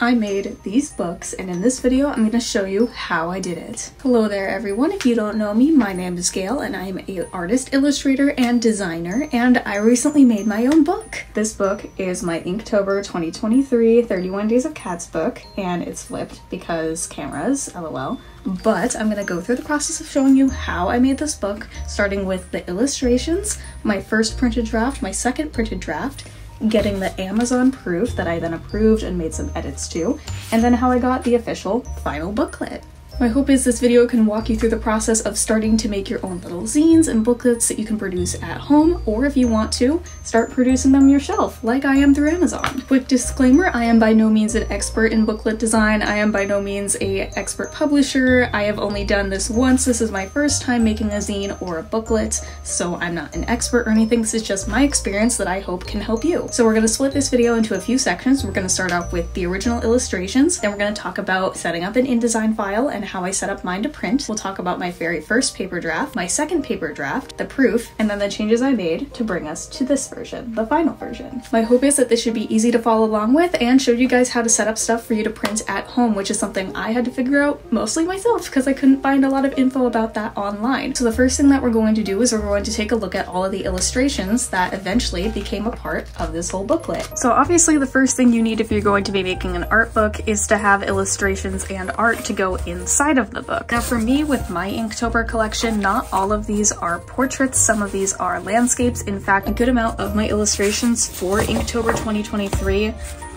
I made these books, and in this video I'm going to show you how I did it. Hello there everyone, if you don't know me, my name is Gail and I am an artist, illustrator, and designer, and I recently made my own book. This book is my Inktober 2023 31 Days of Cats book, and it's flipped because cameras, lol. But I'm going to go through the process of showing you how I made this book, starting with the illustrations, my first printed draft, my second printed draft, getting the Amazon proof that I then approved and made some edits to, and then how I got the official final booklet. My hope is this video can walk you through the process of starting to make your own little zines and booklets that you can produce at home, or if you want to, start producing them yourself, like I am through Amazon. Quick disclaimer, I am by no means an expert in booklet design. I am by no means an expert publisher. I have only done this once. This is my first time making a zine or a booklet, so I'm not an expert or anything. This is just my experience that I hope can help you. So we're going to split this video into a few sections. We're going to start off with the original illustrations, then we're going to talk about setting up an InDesign file and how I set up mine to print. We'll talk about my very first paper draft, my second paper draft, the proof, and then the changes I made to bring us to this version, the final version. My hope is that this should be easy to follow along with and show you guys how to set up stuff for you to print at home, which is something I had to figure out mostly myself because I couldn't find a lot of info about that online. So the first thing that we're going to do is we're going to take a look at all of the illustrations that eventually became a part of this whole booklet. So obviously the first thing you need if you're going to be making an art book is to have illustrations and art to go inside of the book. Now for me, with my Inktober collection, not all of these are portraits, some of these are landscapes. In fact, a good amount of my illustrations for Inktober 2023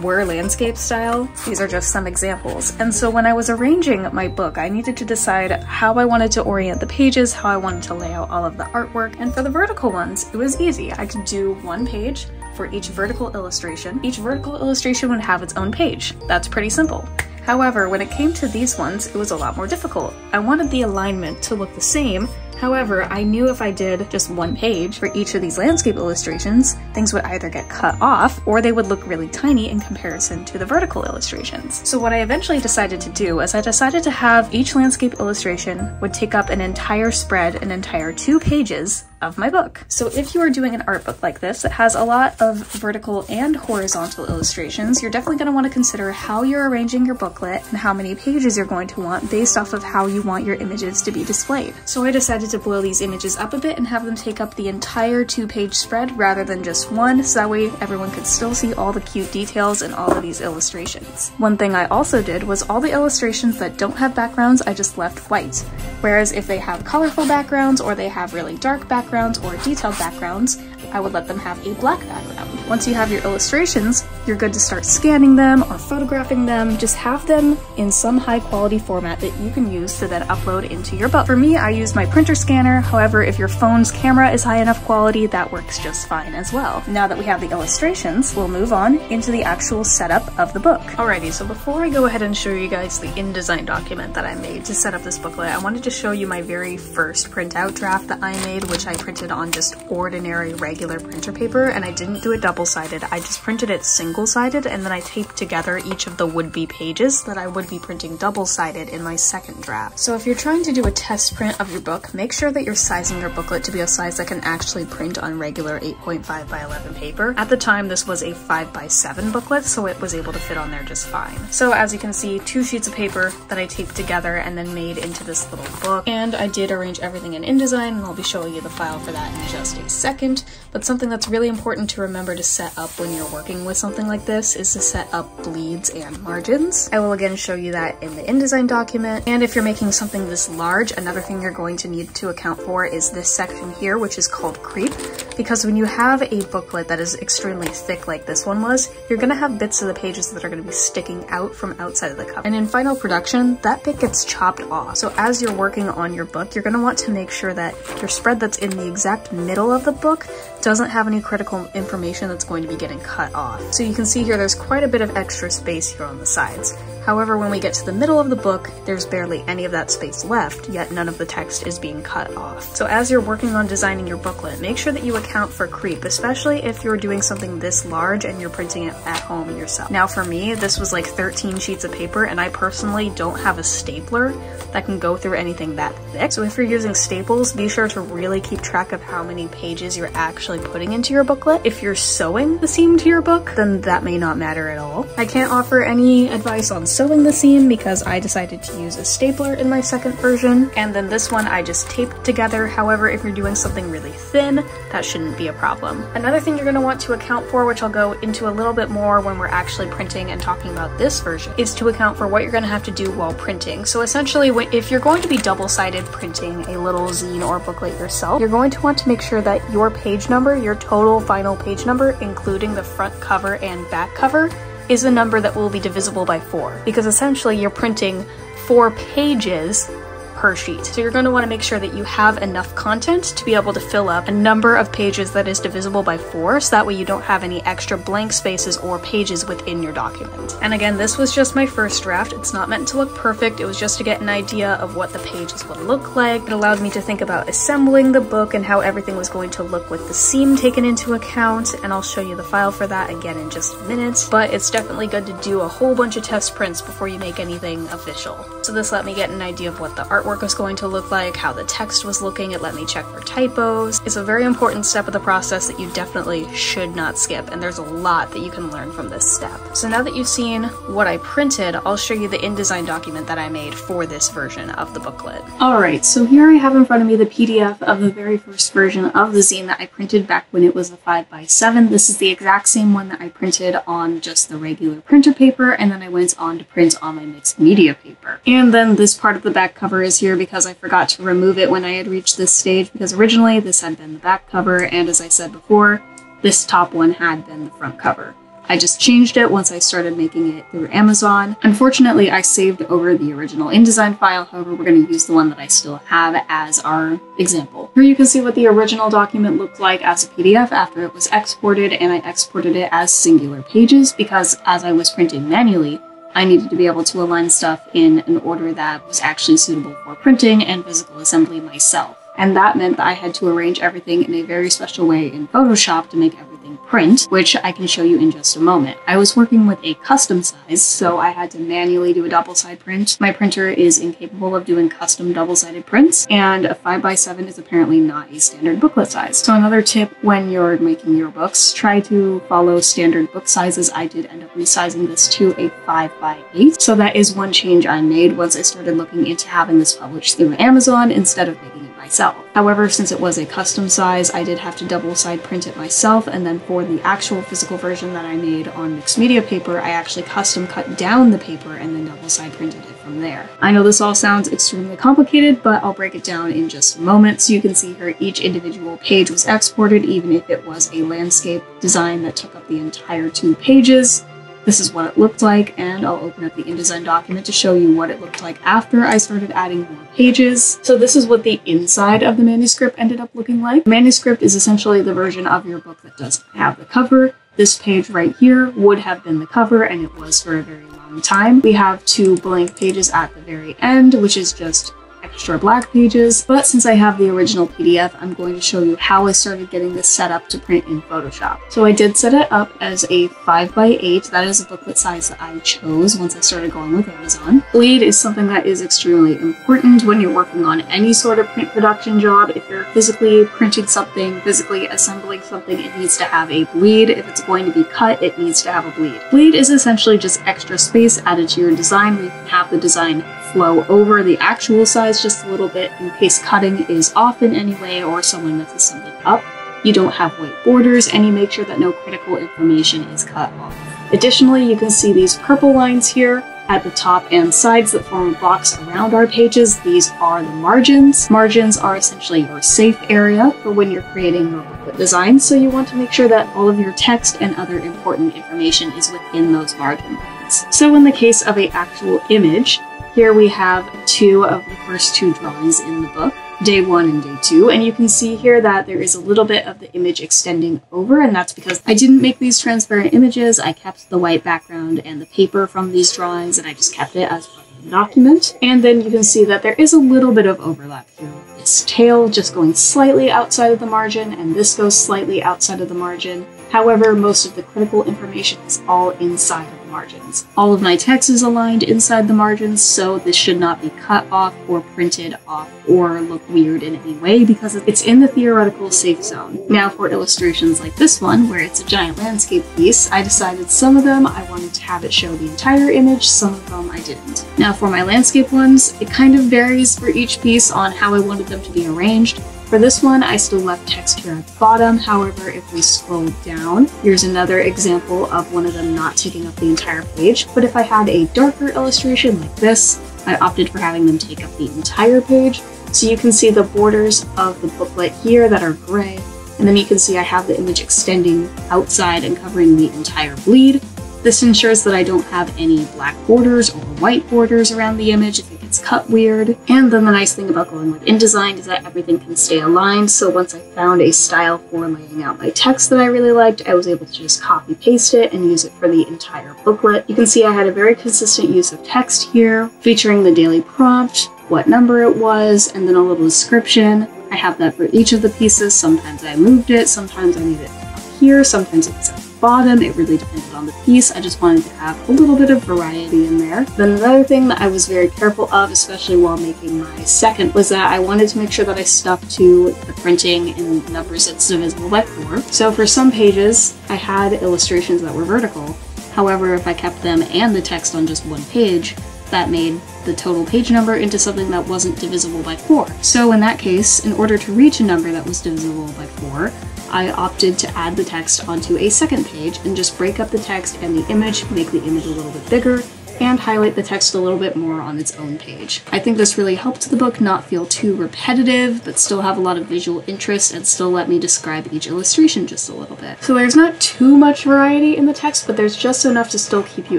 were landscape style. These are just some examples. And so when I was arranging my book, I needed to decide how I wanted to orient the pages, how I wanted to lay out all of the artwork. And for the vertical ones, it was easy. I could do one page for each vertical illustration. Each vertical illustration would have its own page. That's pretty simple. However, when it came to these ones, it was a lot more difficult. I wanted the alignment to look the same. However, I knew if I did just one page for each of these landscape illustrations, things would either get cut off or they would look really tiny in comparison to the vertical illustrations. So what I eventually decided to do is I decided to have each landscape illustration would take up an entire spread, an entire 2 pages of my book. So if you are doing an art book like this that has a lot of vertical and horizontal illustrations, you're definitely going to want to consider how you're arranging your booklet and how many pages you're going to want based off of how you want your images to be displayed. So I decided to blow these images up a bit and have them take up the entire 2-page spread rather than just one, so that way everyone could still see all the cute details in all of these illustrations. One thing I also did was all the illustrations that don't have backgrounds, I just left white. Whereas if they have colorful backgrounds or they have really dark backgrounds or detailed backgrounds, I would let them have a black background. Once you have your illustrations, you're good to start scanning them or photographing them. Just have them in some high quality format that you can use to then upload into your book. For me, I used my printer scanner. However, if your phone's camera is high enough quality, that works just fine as well. Now that we have the illustrations, we'll move on into the actual setup of the book. Alrighty, so before I go ahead and show you guys the InDesign document that I made to set up this booklet, I wanted to show you my very first printout draft that I made, which I printed on just ordinary regular printer paper, and I didn't do it double-sided. I just printed it single-sided, and then I taped together each of the would-be pages that I would be printing double-sided in my second draft. So if you're trying to do a test print of your book, make sure that you're sizing your booklet to be a size that can actually print on regular 8.5 by 11 paper. At the time, this was a 5 by 7 booklet, so it was able to fit on there just fine. So as you can see, 2 sheets of paper that I taped together and then made into this little book. And I did arrange everything in InDesign, and I'll be showing you the file for that in just a second. But something that's really important to remember to set up when you're working with something like this is to set up bleeds and margins. I will again show you that in the InDesign document. And if you're making something this large, another thing you're going to need to account for is this section here, which is called creep. Because when you have a booklet that is extremely thick like this one was, you're going to have bits of the pages that are going to be sticking out from outside of the cover. And in final production, that bit gets chopped off. So as you're working on your book, you're going to want to make sure that your spread that's in the exact middle of the book doesn't have any critical information that's going to be getting cut off. So you can see here there's quite a bit of extra space here on the sides. However, when we get to the middle of the book, there's barely any of that space left, yet none of the text is being cut off. So as you're working on designing your booklet, make sure that you account for creep, especially if you're doing something this large and you're printing it at home yourself. Now for me, this was like 13 sheets of paper, and I personally don't have a stapler that can go through anything that thick. So if you're using staples, be sure to really keep track of how many pages you're actually putting into your booklet. If you're sewing the seam to your book, then that may not matter at all. I can't offer any advice on sewing the seam because I decided to use a stapler in my second version, and then this one I just taped together. However, if you're doing something really thin, that shouldn't be a problem. Another thing you're going to want to account for, which I'll go into a little bit more when we're actually printing and talking about this version, is to account for what you're going to have to do while printing. So essentially, if you're going to be double-sided printing a little zine or booklet yourself, you're going to want to make sure that your page number, your total final page number, including the front cover and back cover, is a number that will be divisible by 4, because essentially you're printing 4 pages per sheet. So you're going to want to make sure that you have enough content to be able to fill up a number of pages that is divisible by 4, so that way you don't have any extra blank spaces or pages within your document. And again, this was just my first draft. It's not meant to look perfect. It was just to get an idea of what the pages would look like. It allowed me to think about assembling the book and how everything was going to look with the seam taken into account, and I'll show you the file for that again in just a minute. But it's definitely good to do a whole bunch of test prints before you make anything official. So this let me get an idea of what the artwork was going to look like, how the text was looking. It let me check for typos. It's a very important step of the process that you definitely should not skip, and there's a lot that you can learn from this step. So now that you've seen what I printed, I'll show you the InDesign document that I made for this version of the booklet. Alright, so here I have in front of me the PDF of the very first version of the zine that I printed back when it was a 5x7. This is the exact same one that I printed on just the regular printer paper, and then I went on to print on my mixed media paper. And then this part of the back cover is here because I forgot to remove it when I had reached this stage, because originally this had been the back cover, and as I said before, this top one had been the front cover. I just changed it once I started making it through Amazon. Unfortunately, I saved over the original InDesign file, however, we're going to use the one that I still have as our example. Here you can see what the original document looked like as a PDF after it was exported, and I exported it as singular pages because as I was printing manually, I needed to be able to align stuff in an order that was actually suitable for printing and physical assembly myself. And that meant that I had to arrange everything in a very special way in Photoshop to make everything print, which I can show you in just a moment. I was working with a custom size, so I had to manually do a double-side print. My printer is incapable of doing custom double-sided prints, and a 5x7 is apparently not a standard booklet size. So another tip when you're making your books, try to follow standard book sizes. I did end up resizing this to a 5x8, so that is one change I made once I started looking into having this published through Amazon instead of making it myself. However, since it was a custom size, I did have to double-side print it myself, and then for the actual physical version that I made on mixed media paper, I actually custom cut down the paper and then double-side printed it from there. I know this all sounds extremely complicated, but I'll break it down in just a moment. So you can see here each individual page was exported, even if it was a landscape design that took up the entire 2 pages. This is what it looked like, and I'll open up the InDesign document to show you what it looked like after I started adding more pages. So this is what the inside of the manuscript ended up looking like. The manuscript is essentially the version of your book that doesn't have the cover. This page right here would have been the cover, and it was for a very long time. We have 2 blank pages at the very end, which is just extra black pages, but since I have the original PDF, I'm going to show you how I started getting this set up to print in Photoshop. So I did set it up as a 5x8. That is a booklet size that I chose once I started going with Amazon. Bleed is something that is extremely important when you're working on any sort of print production job. If you're physically printing something, physically assembling something, it needs to have a bleed. If it's going to be cut, it needs to have a bleed. Bleed is essentially just extra space added to your design where you can have the design flow over the actual size just a little bit in case cutting is off in any way or someone messes something up. You don't have white borders, and you make sure that no critical information is cut off. Additionally, you can see these purple lines here at the top and sides that form a box around our pages. These are the margins. Margins are essentially your safe area for when you're creating your booklet design, so you want to make sure that all of your text and other important information is within those margin lines. So in the case of an actual image, here we have 2 of the first 2 drawings in the book. day 1 and day 2, and you can see here that there is a little bit of the image extending over, and that's because I didn't make these transparent images. I kept the white background and the paper from these drawings, and I just kept it as part of the document. And then you can see that there is a little bit of overlap here. This tail just going slightly outside of the margin, and this goes slightly outside of the margin. However, most of the critical information is all inside of the margins. All of my text is aligned inside the margins, so this should not be cut off or printed off or look weird in any way because it's in the theoretical safe zone. Now for illustrations like this one, where it's a giant landscape piece, I decided some of them I wanted to have it show the entire image, some of them I didn't. Now for my landscape ones, it kind of varies for each piece on how I wanted them to be arranged. For this one, I still left text here at the bottom. However, if we scroll down, here's another example of one of them not taking up the entire page. But if I had a darker illustration like this, I opted for having them take up the entire page. So you can see the borders of the booklet here that are gray. And then you can see I have the image extending outside and covering the entire bleed. This ensures that I don't have any black borders or white borders around the image if it gets cut weird. And then the nice thing about going with Indesign is that everything can stay aligned, so once I found a style for laying out my text that I really liked, I was able to just copy paste it and use it for the entire booklet. You can see I had a very consistent use of text here, featuring the daily prompt, what number it was, and then a little description. I have that for each of the pieces. Sometimes I moved it, sometimes I need it up here, sometimes it's at the bottom. It really depended on the piece. I just wanted to have a little bit of variety in there. Then another thing that I was very careful of, especially while making my second, was that I wanted to make sure that I stuck to the printing in numbers that's divisible by 4. So for some pages, I had illustrations that were vertical. However, if I kept them and the text on just one page, that made the total page number into something that wasn't divisible by 4. So in that case, in order to reach a number that was divisible by 4, I opted to add the text onto a second page and just break up the text and the image, make the image a little bit bigger, and highlight the text a little bit more on its own page. I think this really helped the book not feel too repetitive, but still have a lot of visual interest and still let me describe each illustration just a little bit. So there's not too much variety in the text, but there's just enough to still keep you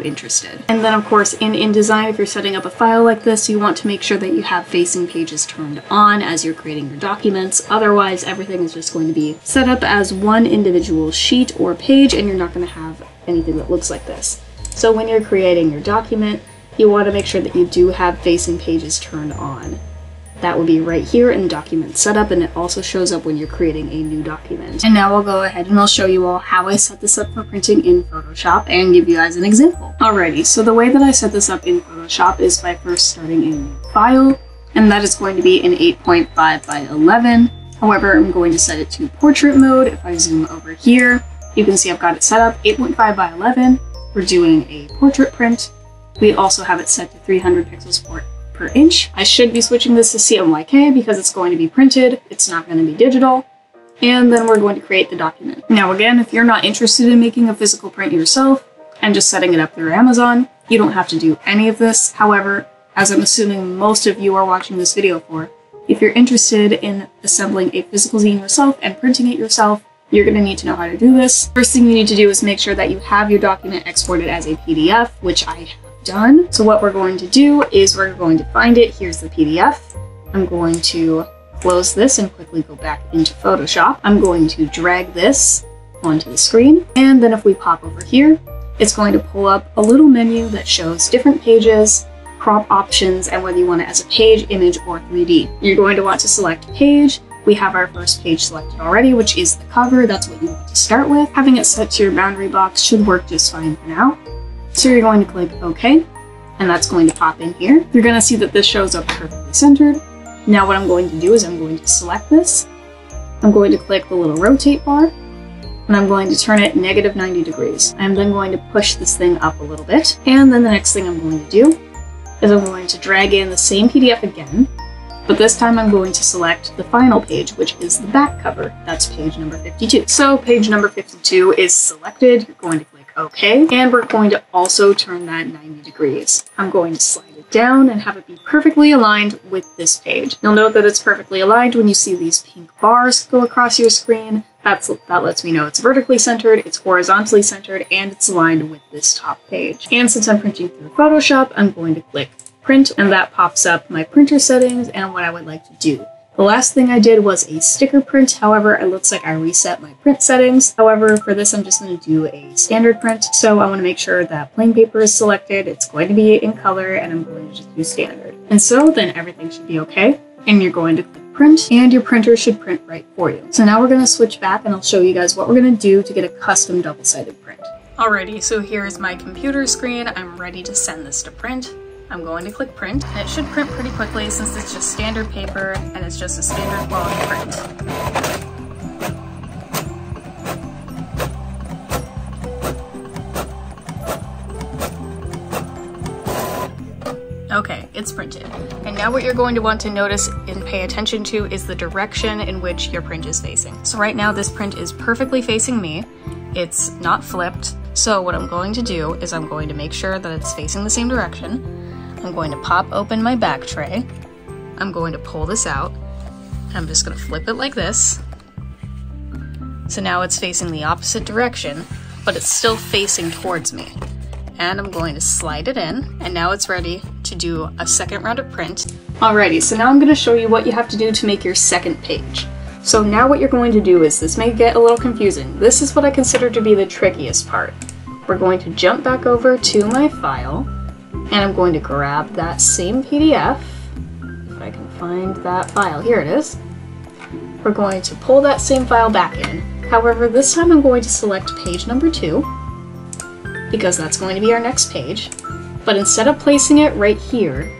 interested. And then of course in InDesign, if you're setting up a file like this, you want to make sure that you have facing pages turned on as you're creating your documents. Otherwise, everything is just going to be set up as one individual sheet or page, and you're not going to have anything that looks like this. So when you're creating your document, you want to make sure that you do have facing pages turned on. That will be right here in Document Setup, and it also shows up when you're creating a new document. And now I'll go ahead and I'll show you all how I set this up for printing in Photoshop and give you guys an example. Alrighty, so the way that I set this up in Photoshop is by first starting a new file, and that is going to be in 8.5 by 11. However, I'm going to set it to portrait mode. If I zoom over here, you can see I've got it set up 8.5 by 11. We're doing a portrait print. We also have it set to 300 pixels per inch. I should be switching this to CMYK because it's going to be printed. It's not going to be digital. And then we're going to create the document. Now again, if you're not interested in making a physical print yourself and just setting it up through Amazon, you don't have to do any of this. However, as I'm assuming most of you are watching this video for, if you're interested in assembling a physical zine yourself and printing it yourself, you're going to need to know how to do this. First thing you need to do is make sure that you have your document exported as a PDF, which I have done. So what we're going to do is we're going to find it. Here's the PDF. I'm going to close this and quickly go back into Photoshop. I'm going to drag this onto the screen. And then if we pop over here, it's going to pull up a little menu that shows different pages, crop options, and whether you want it as a page, image, or 3D. You're going to want to select page. We have our first page selected already, which is the cover. That's what you want to start with. Having it set to your boundary box should work just fine for now. So you're going to click OK, and that's going to pop in here. You're going to see that this shows up perfectly centered. Now what I'm going to do is I'm going to select this. I'm going to click the little rotate bar, and I'm going to turn it negative 90 degrees. I'm then going to push this thing up a little bit. And then the next thing I'm going to do is I'm going to drag in the same PDF again, but this time I'm going to select the final page, which is the back cover. That's page number 52. So page number 52 is selected. You're going to click OK, and we're going to also turn that 90 degrees. I'm going to slide it down and have it be perfectly aligned with this page. You'll note that it's perfectly aligned when you see these pink bars go across your screen. That lets me know it's vertically centered, it's horizontally centered, and it's aligned with this top page. And since I'm printing through Photoshop, I'm going to click Print, and that pops up my printer settings and what I would like to do. The last thing I did was a sticker print, however, it looks like I reset my print settings. However, for this I'm just going to do a standard print, so I want to make sure that plain paper is selected, it's going to be in color, and I'm going to just do standard. And so then everything should be okay, and you're going to click print, and your printer should print right for you. So now we're going to switch back and I'll show you guys what we're going to do to get a custom double-sided print. Alrighty, so here's my computer screen. I'm ready to send this to print. I'm going to click print, and it should print pretty quickly since it's just standard paper and it's just a standard quality print. Okay, it's printed. And now what you're going to want to notice and pay attention to is the direction in which your print is facing. So right now this print is perfectly facing me. It's not flipped. So what I'm going to do is I'm going to make sure that it's facing the same direction. I'm going to pop open my back tray. I'm going to pull this out. I'm just going to flip it like this. So now it's facing the opposite direction, but it's still facing towards me. And I'm going to slide it in, and now it's ready to do a second round of print. Alrighty, so now I'm going to show you what you have to do to make your second page. So now what you're going to do is, this may get a little confusing. This is what I consider to be the trickiest part. We're going to jump back over to my file, and I'm going to grab that same PDF, if I can find that file, here it is. We're going to pull that same file back in. However, this time I'm going to select page number 2, because that's going to be our next page. But instead of placing it right here,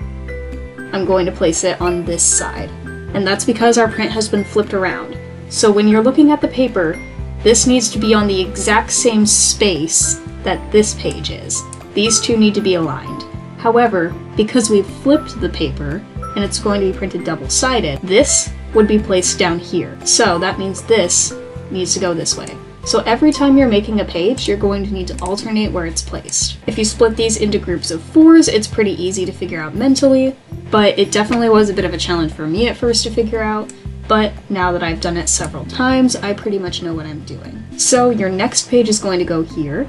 I'm going to place it on this side. And that's because our print has been flipped around. So when you're looking at the paper, this needs to be on the exact same space that this page is. These two need to be aligned. However, because we've flipped the paper and it's going to be printed double-sided, this would be placed down here. So that means this needs to go this way. So every time you're making a page, you're going to need to alternate where it's placed. If you split these into groups of 4s, it's pretty easy to figure out mentally, but it definitely was a bit of a challenge for me at first to figure out, but now that I've done it several times, I pretty much know what I'm doing. So your next page is going to go here,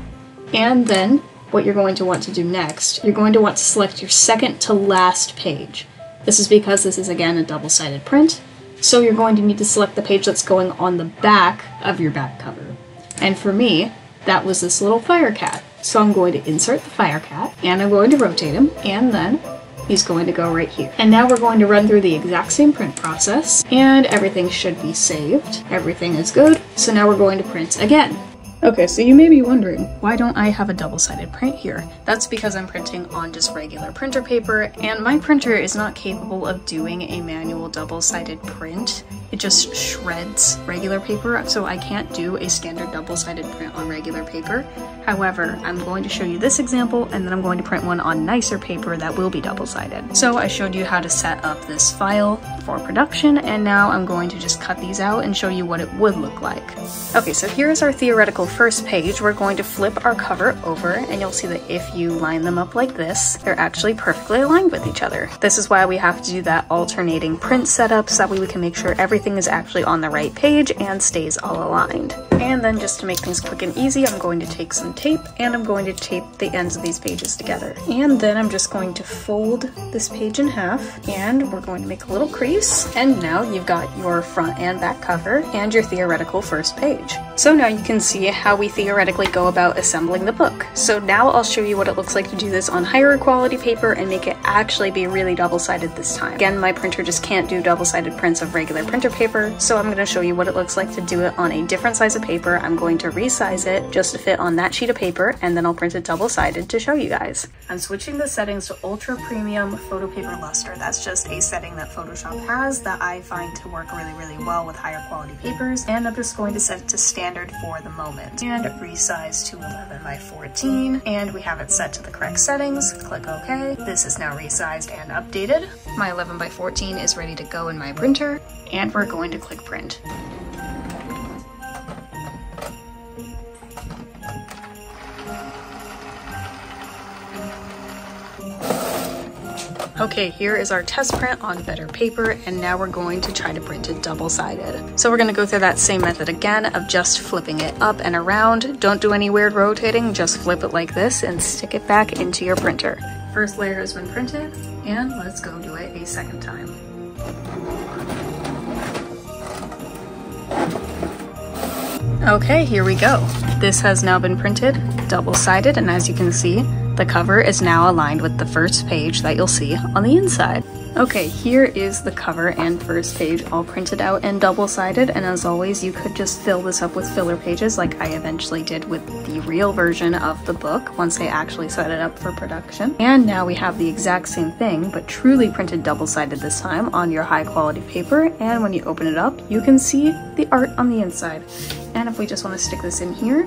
and then what you're going to want to do next, you're going to want to select your second to last page. This is because this is again a double-sided print, so you're going to need to select the page that's going on the back of your back cover. And for me, that was this little fire cat. So I'm going to insert the fire cat, and I'm going to rotate him, and then he's going to go right here. And now we're going to run through the exact same print process, and everything should be saved. Everything is good, so now we're going to print again. Okay, so you may be wondering, why don't I have a double-sided print here? That's because I'm printing on just regular printer paper, and my printer is not capable of doing a manual double-sided print. It just shreds regular paper, so I can't do a standard double-sided print on regular paper. However, I'm going to show you this example, and then I'm going to print one on nicer paper that will be double-sided. So I showed you how to set up this file for production, and now I'm going to just cut these out and show you what it would look like. Okay, so here's our theoretical first page. We're going to flip our cover over, and you'll see that if you line them up like this, they're actually perfectly aligned with each other. This is why we have to do that alternating print setup, so that way we can make sure everything is actually on the right page and stays all aligned. And then just to make things quick and easy, I'm going to take some tape, and I'm going to tape the ends of these pages together. And then I'm just going to fold this page in half, and we're going to make a little crease. And now you've got your front and back cover and your theoretical first page. So now you can see how we theoretically go about assembling the book. So now I'll show you what it looks like to do this on higher quality paper and make it actually be really double-sided this time. Again, my printer just can't do double-sided prints of regular printer paper, so I'm going to show you what it looks like to do it on a different size of paper. I'm going to resize it just to fit on that sheet of paper, and then I'll print it double-sided to show you guys. I'm switching the settings to Ultra Premium Photo Paper Luster. That's just a setting that Photoshop has that I find to work really, really well with higher quality papers, and I'm just going to set it to standard for the moment. And resize to 11 by 14, and we have it set to the correct settings. Click OK. This is now resized and updated. My 11 by 14 is ready to go in my printer, and we're going to click print. Okay, here is our test print on better paper, and now we're going to try to print it double-sided. So we're going to go through that same method again of just flipping it up and around. Don't do any weird rotating, just flip it like this and stick it back into your printer. First layer has been printed, and let's go do it a second time. Okay, here we go. This has now been printed, double-sided, and as you can see, the cover is now aligned with the first page that you'll see on the inside. Okay, here is the cover and first page all printed out and double-sided, and as always, you could just fill this up with filler pages like I eventually did with the real version of the book once they actually set it up for production. And now we have the exact same thing, but truly printed double-sided this time on your high-quality paper, and when you open it up, you can see the art on the inside. And if we just want to stick this in here,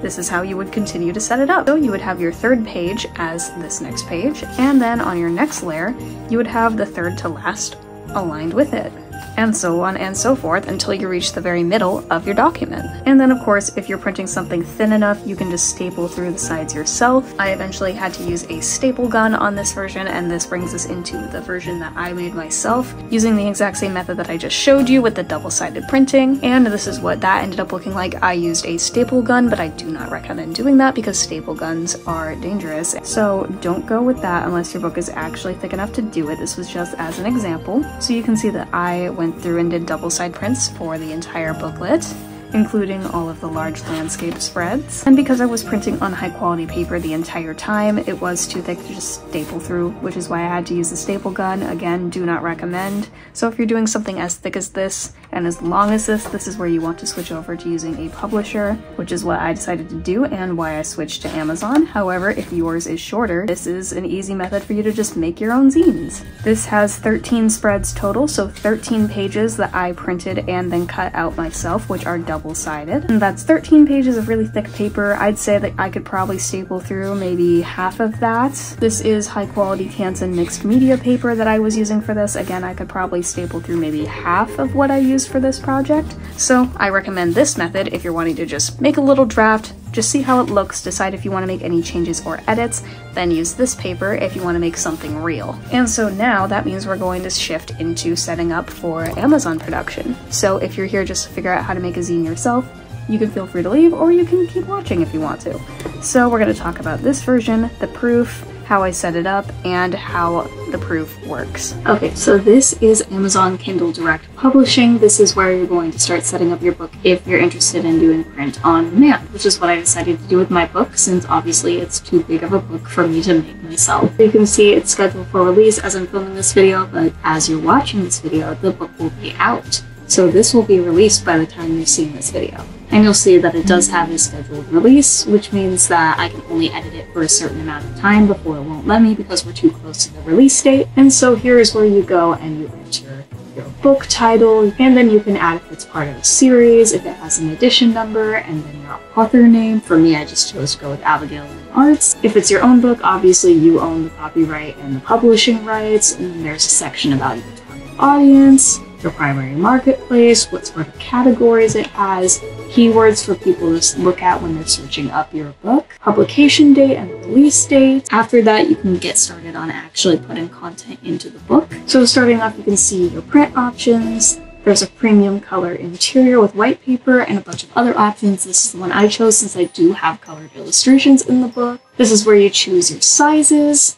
this is how you would continue to set it up. So you would have your third page as this next page, and then on your next layer, you would have the third to last aligned with it. And so on and so forth until you reach the very middle of your document. And then of course, if you're printing something thin enough, you can just staple through the sides yourself. I eventually had to use a staple gun on this version, and this brings us into the version that I made myself, using the exact same method that I just showed you with the double-sided printing. And this is what that ended up looking like. I used a staple gun, but I do not recommend doing that because staple guns are dangerous. So don't go with that unless your book is actually thick enough to do it. This was just as an example. So you can see that I went through and did double-side prints for the entire booklet, including all of the large landscape spreads. And because I was printing on high quality paper the entire time, it was too thick to just staple through, which is why I had to use the staple gun. Again, do not recommend. So if you're doing something as thick as this and as long as this is where you want to switch over to using a publisher, which is what I decided to do and why I switched to Amazon. However, if yours is shorter, this is an easy method for you to just make your own zines. This has 13 spreads total, so 13 pages that I printed and then cut out myself, which are double-sided. And that's 13 pages of really thick paper. I'd say that I could probably staple through maybe half of that. This is high-quality Canson mixed media paper that I was using for this. Again, I could probably staple through maybe half of what I used for this project. So I recommend this method if you're wanting to just make a little draft, just see how it looks, decide if you want to make any changes or edits, then use this paper if you want to make something real. And so now that means we're going to shift into setting up for Amazon production. So if you're here just to figure out how to make a zine yourself, you can feel free to leave or you can keep watching if you want to. So we're going to talk about this version, the proof, how I set it up, and how the proof works. Okay, so this is Amazon Kindle Direct Publishing. This is where you're going to start setting up your book if you're interested in doing print on demand, which is what I decided to do with my book, since obviously it's too big of a book for me to make myself. You can see it's scheduled for release as I'm filming this video, but as you're watching this video, the book will be out. So this will be released by the time you're seeing this video. And you'll see that it does have a scheduled release, which means that I can only edit it for a certain amount of time before it won't let me because we're too close to the release date. And so here is where you go and you enter your book title, and then you can add if it's part of a series, if it has an edition number, and then your author name. For me, I just chose to go with Abigail Arts. If it's your own book, obviously you own the copyright and the publishing rights, and then there's a section about your target audience, your primary marketplace, what sort of categories it has, keywords for people to look at when they're searching up your book, publication date and release date. After that, you can get started on actually putting content into the book. So starting off, you can see your print options. There's a premium color interior with white paper and a bunch of other options. This is the one I chose since I do have colored illustrations in the book. This is where you choose your sizes.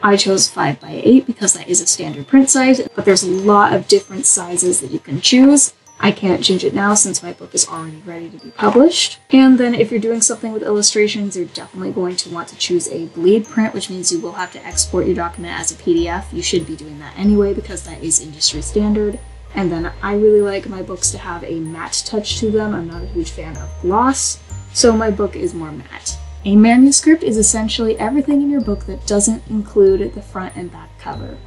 I chose 5x8 because that is a standard print size, but there's a lot of different sizes that you can choose. I can't change it now since my book is already ready to be published. And then if you're doing something with illustrations, you're definitely going to want to choose a bleed print, which means you will have to export your document as a PDF. You should be doing that anyway because that is industry standard. And then I really like my books to have a matte touch to them. I'm not a huge fan of gloss, so my book is more matte. A manuscript is essentially everything in your book that doesn't include the front and back cover.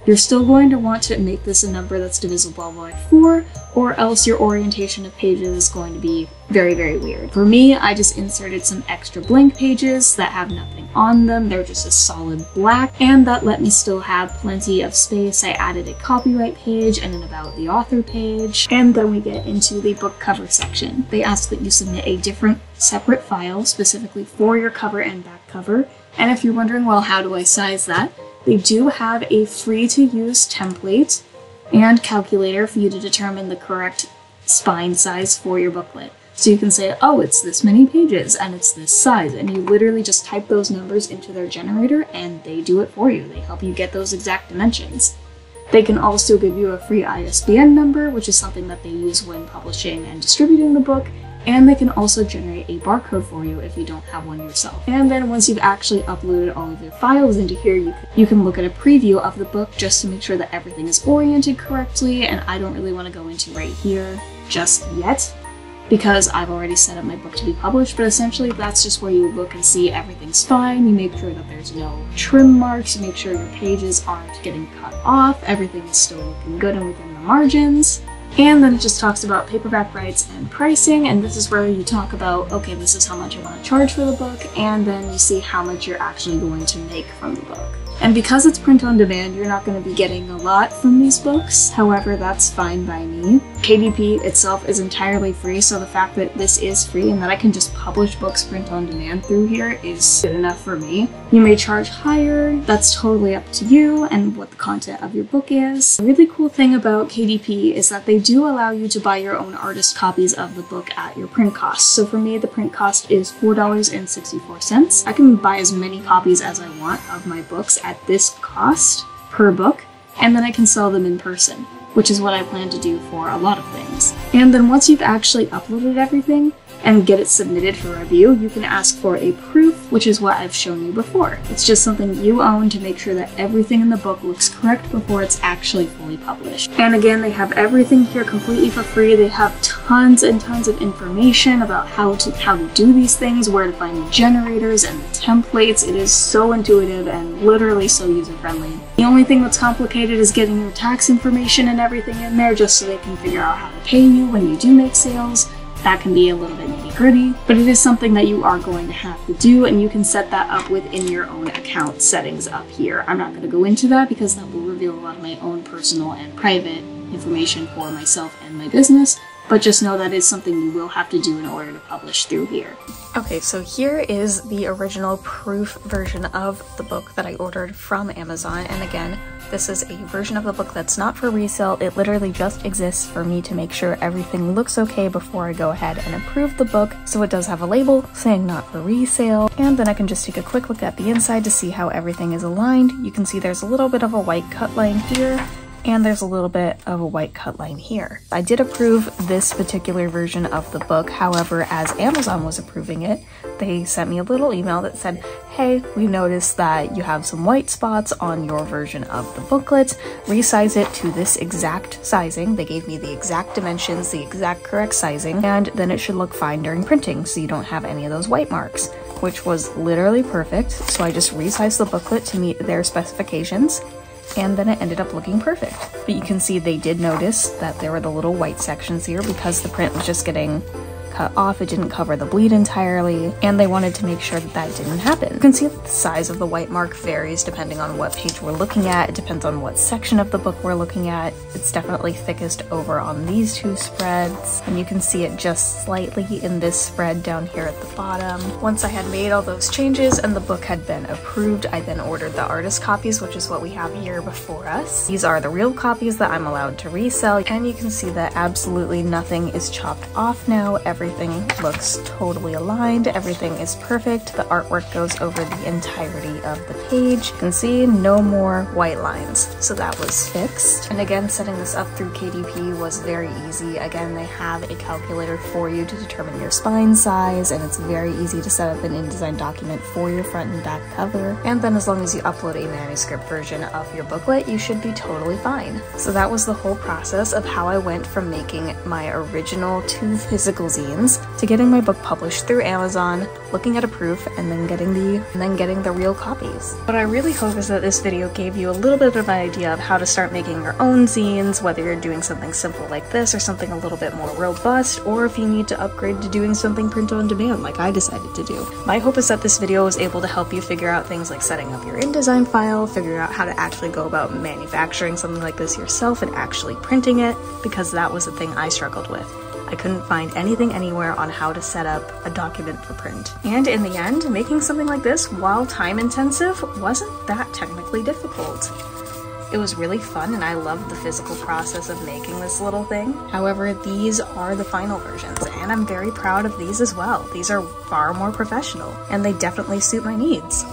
You're still going to want to make this a number that's divisible by 4, or else your orientation of pages is going to be very, very weird. For me, I just inserted some extra blank pages that have nothing on them. They're just a solid black, and that let me still have plenty of space. I added a copyright page and an about the author page, and then we get into the book cover section. They ask that you submit a different separate file specifically for your cover and back cover. And if you're wondering, well, how do I size that? They do have a free-to-use template and calculator for you to determine the correct spine size for your booklet. So you can say, oh, it's this many pages and it's this size, and you literally just type those numbers into their generator and they do it for you. They help you get those exact dimensions. They can also give you a free ISBN number, which is something that they use when publishing and distributing the book, And they can also generate a barcode for you if you don't have one yourself. And then once you've actually uploaded all of your files into here, you can look at a preview of the book just to make sure that everything is oriented correctly. And I don't really want to go into right here just yet, because I've already set up my book to be published, but essentially that's just where you look and see everything's fine. You make sure that there's no trim marks, you make sure your pages aren't getting cut off, everything is still looking good and within the margins. And then it just talks about paperback rights and pricing, and this is where you talk about, okay, this is how much I want to charge for the book, and then you see how much you're actually going to make from the book. And because it's print on demand, you're not going to be getting a lot from these books. However, that's fine by me. KDP itself is entirely free, so the fact that this is free and that I can just publish books print on demand through here is good enough for me. You may charge higher, that's totally up to you and what the content of your book is. The really cool thing about KDP is that they do allow you to buy your own artist copies of the book at your print cost. So for me, the print cost is $4.64. I can buy as many copies as I want of my books at this cost per book, and then I can sell them in person, which is what I plan to do for a lot of things. And then once you've actually uploaded everything and get it submitted for review, you can ask for a proof, which is what I've shown you before. It's just something you own to make sure that everything in the book looks correct before it's actually fully published. And again, they have everything here completely for free. They have tons and tons of information about how to do these things, where to find the generators and the templates. It is so intuitive and literally so user-friendly. The only thing that's complicated is getting your tax information and everything in there just so they can figure out how to pay you when you do make sales. That can be a little bit nitty-gritty, but it is something that you are going to have to do, and you can set that up within your own account settings up here. I'm not going to go into that because that will reveal a lot of my own personal and private information for myself and my business, but just know that is something you will have to do in order to publish through here. Okay, so here is the original proof version of the book that I ordered from Amazon, and again, this is a version of the book that's not for resale. It literally just exists for me to make sure everything looks okay before I go ahead and approve the book. So it does have a label saying not for resale, and then I can just take a quick look at the inside to see how everything is aligned. You can see there's a little bit of a white cut line here, and there's a little bit of a white cut line here. I did approve this particular version of the book, however, as Amazon was approving it, they sent me a little email that said, hey, we noticed that you have some white spots on your version of the booklet, resize it to this exact sizing. They gave me the exact dimensions, the exact correct sizing, and then it should look fine during printing so you don't have any of those white marks, which was literally perfect. So I just resized the booklet to meet their specifications, and then it ended up looking perfect. But you can see they did notice that there were the little white sections here because the print was just getting cut off. It didn't cover the bleed entirely, and they wanted to make sure that that didn't happen. You can see that the size of the white mark varies depending on what page we're looking at. It depends on what section of the book we're looking at. It's definitely thickest over on these two spreads, and you can see it just slightly in this spread down here at the bottom. Once I had made all those changes and the book had been approved, I then ordered the artist copies, which is what we have here before us. These are the real copies that I'm allowed to resell, and you can see that absolutely nothing is chopped off now. Everything looks totally aligned, everything is perfect, the artwork goes over the entirety of the page. You can see no more white lines, so that was fixed. And again, setting this up through KDP was very easy. Again, they have a calculator for you to determine your spine size, and it's very easy to set up an InDesign document for your front and back cover. And then as long as you upload a manuscript version of your booklet, you should be totally fine. So that was the whole process of how I went from making my original 2 physical zines to getting my book published through Amazon, looking at a proof, and then getting the real copies. What I really hope is that this video gave you a little bit of an idea of how to start making your own zines, whether you're doing something simple like this or something a little bit more robust, or if you need to upgrade to doing something print on demand like I decided to do. My hope is that this video was able to help you figure out things like setting up your InDesign file, figure out how to actually go about manufacturing something like this yourself and actually printing it, because that was the thing I struggled with. I couldn't find anything anywhere on how to set up a document for print. And in the end, making something like this, while time intensive, wasn't that technically difficult. It was really fun, and I loved the physical process of making this little thing. However, these are the final versions, and I'm very proud of these as well. These are far more professional, and they definitely suit my needs.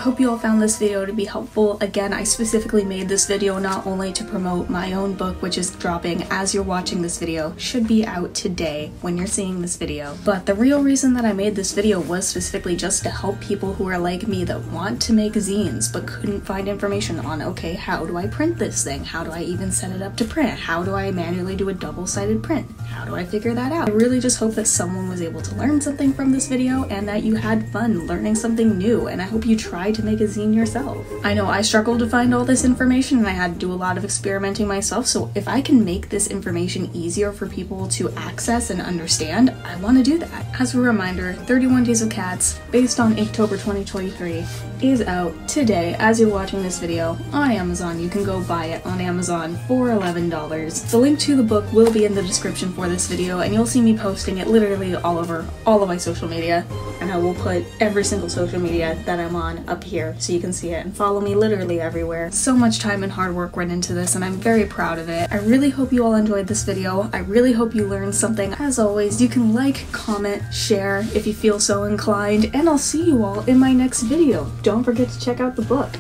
hope you all found this video to be helpful. Again, I specifically made this video not only to promote my own book, which is dropping as you're watching this video, should be out today when you're seeing this video, but the real reason that I made this video was specifically just to help people who are like me that want to make zines but couldn't find information on, okay, how do I print this thing? How do I even set it up to print? How do I manually do a double-sided print? How do I figure that out? I really just hope that someone was able to learn something from this video and that you had fun learning something new, and I hope you try to make a zine yourself. I know I struggled to find all this information and I had to do a lot of experimenting myself, so if I can make this information easier for people to access and understand, I want to do that. As a reminder, 31 Days of Cats, based on Inktober 2023, is out today as you're watching this video on Amazon. You can go buy it on Amazon for $11. The link to the book will be in the description for this video, and you'll see me posting it literally all over all of my social media, and I will put every single social media that I'm on up here so you can see it and follow me literally everywhere. So much time and hard work went into this and I'm very proud of it. I really hope you all enjoyed this video. I really hope you learned something. As always, you can like, comment, share if you feel so inclined, and I'll see you all in my next video. Don't forget to check out the book.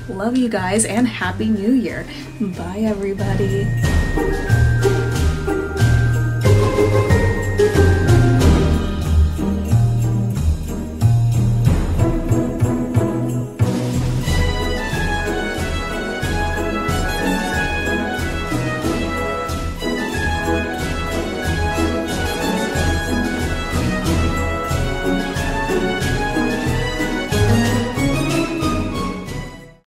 Love you guys and Happy New Year. Bye everybody.